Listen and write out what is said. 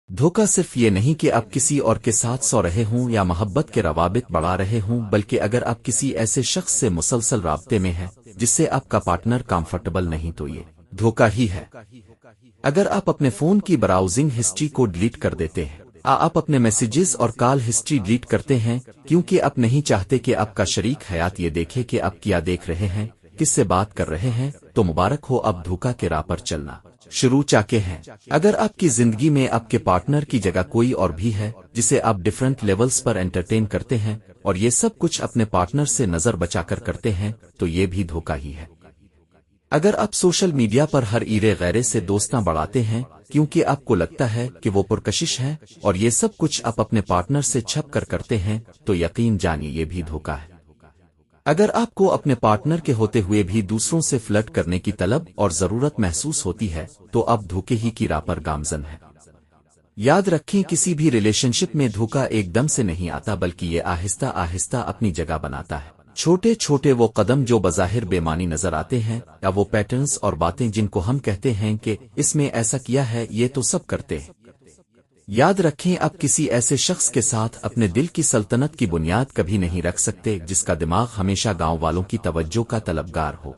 دھوکہ صرف یہ نہیں کہ آپ کسی اور کے ساتھ سو رہے ہوں یا محبت کے روابط بڑھا رہے ہوں، بلکہ اگر آپ کسی ایسے شخص سے مسلسل رابطے میں ہیں جس سے آپ کا پارٹنر کمفرٹیبل نہیں، تو یہ دھوکہ ہی ہے۔ اگر آپ اپنے فون کی براؤزنگ ہسٹری کو ڈیلیٹ کر دیتے ہیں، آپ اپنے میسیجز اور کال ہسٹری ڈیلیٹ کرتے ہیں کیونکہ آپ نہیں چاہتے کہ آپ کا شریک حیات یہ دیکھے کہ آپ کیا دیکھ رہے ہیں، کس سے بات کر رہے ہیں، تو مبارک ہو، آپ دھوکہ کے راہ پر چلنا شروع چاکے ہیں۔ اگر آپ کی زندگی میں آپ کے پارٹنر کی جگہ کوئی اور بھی ہے جسے آپ ڈیفرنٹ لیولز پر انٹرٹین کرتے ہیں، اور یہ سب کچھ اپنے پارٹنر سے نظر بچا کر کرتے ہیں، تو یہ بھی دھوکہ ہی ہے۔ اگر آپ سوشل میڈیا پر ہر ایرے غیرے سے دوستاں بڑھاتے ہیں کیونکہ آپ کو لگتا ہے کہ وہ پرکشش ہے، اور یہ سب کچھ آپ اپنے پارٹنر سے چھپ کر کرتے ہیں، تو یقین جانیے یہ بھی دھوکہ ہے۔ اگر آپ کو اپنے پارٹنر کے ہوتے ہوئے بھی دوسروں سے فلرٹ کرنے کی طلب اور ضرورت محسوس ہوتی ہے، تو آپ دھوکے ہی کی راہ پر گامزن ہیں۔ یاد رکھیں، کسی بھی ریلیشن شپ میں دھوکہ ایک دم سے نہیں آتا، بلکہ یہ آہستہ آہستہ اپنی جگہ بناتا ہے۔ چھوٹے چھوٹے وہ قدم جو بظاہر بے معنی نظر آتے ہیں، یا وہ پیٹرنز اور باتیں جن کو ہم کہتے ہیں کہ اس میں ایسا کیا ہے، یہ تو سب کرتے ہیں۔ یاد رکھیں، آپ کسی ایسے شخص کے ساتھ اپنے دل کی سلطنت کی بنیاد کبھی نہیں رکھ سکتے جس کا دماغ ہمیشہ گاؤں والوں کی توجہ کا طلبگار ہو۔